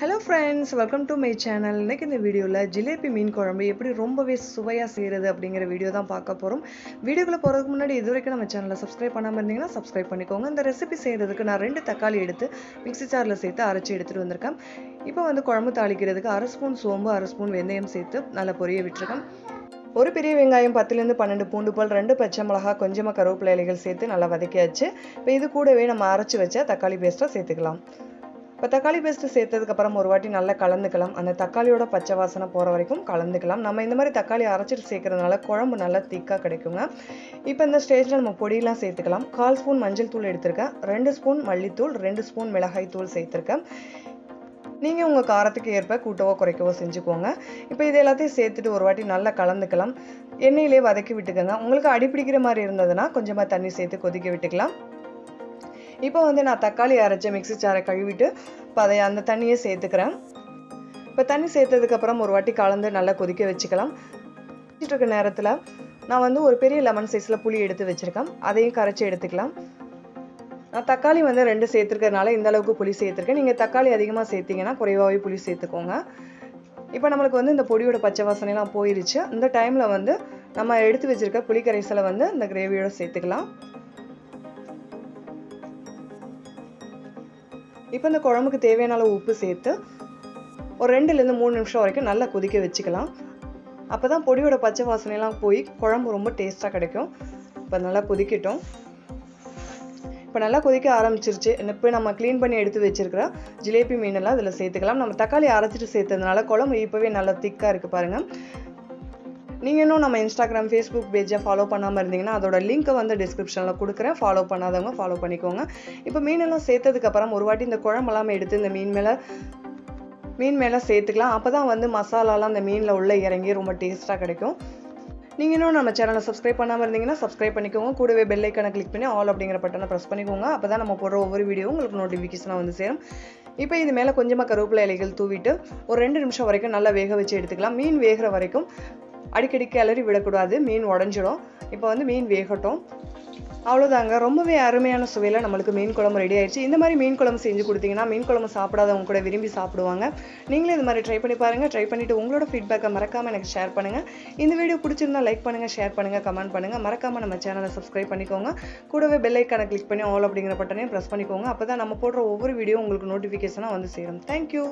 Hello friends, welcome to my channel. இன்னைக்கு இந்த வீடியோல ஜிலேபி மீன் குழம்பு எப்படி ரொம்பவே சுவையா செய்யறது அப்படிங்கற வீடியோ தான் பார்க்க போறோம். வீடியோக்குள்ள போறதுக்கு முன்னாடி இதுவரைக்கும் நம்ம சேனலை சப்ஸ்கிரைப் பண்ணாம இருந்தீங்கன்னா சப்ஸ்கிரைப் பண்ணிக்கோங்க. இந்த ரெசிபி செய்யறதுக்கு நான் 2 தக்காளி எடுத்து மிக்ஸி ஜார்ல சேர்த்து அரைச்சு எடுத்துட்டு வந்திருக்கேன். இப்போ வந்து குழம்பு தாளிக்கிறதுக்கு 1/2 ஸ்பூன் சோம்பு 1/2 ஸ்பூன் வெந்தயம் சேர்த்து நல்லா பொரிய விட்டுருக்கேன். ஒரு பெரிய வெங்காயம் 10 ல இருந்து 12 பூண்டு பல் 2 பச்சை மிளகாய் கொஞ்சமா கருவேப்பிலை இலைகள் சேர்த்து நல்லா வதக்கியாச்சு. இப்போ இது கூடவே நம்ம அரைச்சு வச்ச தக்காளி பேஸ்ட்டை சேர்த்துக்கலாம். இப்போ தக்காளி பேஸ்ட் சேர்த்ததுக்கு அப்புறம் ஒரு வாட்டி நல்லா கலந்துக்கலாம். அந்த தக்காளியோட பச்சை வாசனை போற வரைக்கும் கலந்துக்கலாம். நம்ம இந்த மாதிரி தக்காளி அரைச்சிட்டு சேர்க்கறதுனால குழம்பு நல்லா திக்கா கிடைக்குங்க. இப்போ இந்த ஸ்டேஜ்ல நம்ம பொடியெல்லாம் சேர்த்துக்கலாம். 1/4 ஸ்பூன் மஞ்சள் தூள் எடுத்திருக்கேன், 2 ஸ்பூன் மல்லித்தூள், 2 ஸ்பூன் மிளகாய் தூள் சேர்த்திருக்கேன். நீங்கள் உங்கள் காரத்துக்கு ஏற்ப கூட்டவோ குறைக்கவோ செஞ்சுக்கோங்க. இப்போ இது எல்லாத்தையும் சேர்த்துட்டு ஒரு வாட்டி நல்லா கலந்துக்கலாம். எண்ணெயிலே வதக்கி விட்டுக்கோங்க. உங்களுக்கு அடிப்பிடிக்கிற மாதிரி இருந்ததுன்னா கொஞ்சமாக தண்ணி சேர்த்து கொதிக்க விட்டுக்கலாம். இப்போ வந்து நான் தக்காளி அரைச்ச மிக்ஸி ஜாரை கழுவிட்டு இப்போ அதை அந்த தண்ணியை சேர்த்துக்கிறேன். இப்போ தண்ணி சேர்த்ததுக்கப்புறம் ஒரு வாட்டி கலந்து நல்லா கொதிக்க வச்சுக்கலாம். இருக்க நேரத்தில் நான் வந்து ஒரு பெரிய லெமன் சைஸில் புளி எடுத்து வச்சுருக்கேன், அதையும் கரைச்சி எடுத்துக்கலாம். நான் தக்காளி வந்து 2 சேர்த்துருக்கிறதுனால இந்த அளவுக்கு புளி சேர்த்துருக்கேன். நீங்கள் தக்காளி அதிகமாக சேர்த்திங்கன்னா குறைவாகவே புளி சேர்த்துக்கோங்க. இப்போ நம்மளுக்கு வந்து இந்த பொடியோட பச்சை வாசனைலாம் போயிருச்சு. இந்த டைமில் வந்து நம்ம எடுத்து வச்சுருக்க புளி கரைசலை வந்து இந்த கிரேவியோட சேர்த்துக்கலாம். இப்போ இந்த குழம்புக்கு தேவையான அளவு உப்பு சேர்த்து ஒரு 2 ல இருந்து 3 நிமிஷம் வரைக்கும் நல்லா கொதிக்க வச்சுக்கலாம். அப்போ தான் பொடியோட பச்சை வாசனைலாம் போய் குழம்பு ரொம்ப டேஸ்ட்டாக கிடைக்கும். இப்போ நல்லா கொதிக்கட்டும். இப்போ நல்லா கொதிக்க ஆரம்பிச்சிருச்சு. இப்போ நம்ம க்ளீன் பண்ணி எடுத்து வச்சிருக்கிற ஜிலேபி மீனெல்லாம் இதில் சேர்த்துக்கலாம். நம்ம தக்காளி அரைச்சிட்டு சேர்த்ததுனால குழம்பு இப்போவே நல்லா திக்காக இருக்குது பாருங்கள். நீங்கள் இன்னும் நம்ம இன்ஸ்டாகிராம் ஃபேஸ்புக் பேஜை ஃபாலோ பண்ணாமல் இருந்தீங்கன்னா அதோட லிங்க்கை வந்து டிஸ்கிரிப்ஷனில் கொடுக்குறேன். ஃபாலோ பண்ணாதவங்க ஃபாலோ பண்ணிக்கோங்க. இப்போ மீனெல்லாம் சேர்த்ததுக்கப்புறம் ஒரு வாட்டி இந்த குழம்பெல்லாம் எடுத்து இந்த மீன் மேலே சேர்த்துக்கலாம். அப்போ தான் வந்து மசாலாலாம் அந்த மீனில் உள்ளே இறங்கி ரொம்ப டேஸ்ட்டாக கிடைக்கும். நீங்கள் இன்னும் நம்ம சேனலை சப்ஸ்கிரைப் பண்ணாமல் இருந்தீங்கன்னா சப்ஸ்கிரைப் பண்ணிக்கோங்க. கூடவே பெல் ஐக்கானை கிளிக் பண்ணி ஆல் அப்படிங்கிற பட்டனை ப்ரெஸ் பண்ணிக்கோங்க. அப்போ தான் நம்ம போடுற ஒவ்வொரு வீடியோவும் உங்களுக்கு நோட்டிஃபிகேஷனாக வந்து சேரும். இப்போ இது மேலே கொஞ்சமாக கருவேப்பிலை இலைகள் தூவிட்டு ஒரு 2 நிமிஷம் வரைக்கும் நல்லா வேக வச்சு எடுத்துக்கலாம். மீன் வேகிற வரைக்கும் அடிக்கடி கிளறி விடக்கூடாது, மீன் உடஞ்சிடும். இப்போ வந்து மீன் வேகட்டும். அவ்வளோதாங்க, ரொம்பவே அருமையான சுவையில் நம்மளுக்கு மீன் குழம்பு ரெடி ஆயிடுச்சு. இந்த மாதிரி மீன் குழம்பு செஞ்சு கொடுத்தீங்கன்னா மீன் குழம்பு சாப்பிடாதவங்க கூட விரும்பி சாப்பிடுவாங்க. நீங்களே இது மாதிரி ட்ரை பண்ணி பாருங்கள். ட்ரை பண்ணிவிட்டு உங்களோட ஃபீட்பேக்கை மறக்காமல் எனக்கு ஷேர் பண்ணுங்கள். இந்த வீடியோ பிடிச்சிருந்தா லைக் பண்ணுங்கள், ஷேர் பண்ணுங்கள், கமெண்ட் பண்ணுங்கள். மறக்காமல் நம்ம சேனலை சப்ஸ்கிரைப் பண்ணிக்கோங்க. கூடவே பெல் ஐக்கானை கிளிக் பண்ணி ஆல் அப்படிங்கிற பட்டனையும் ப்ரெஸ் பண்ணிக்கோங்க. அப்போ தான் நம்ம போடுற ஒவ்வொரு வீடியோ உங்களுக்கு நோட்டிஃபிகேஷனாக வந்து சேரும். தேங்க்யூ.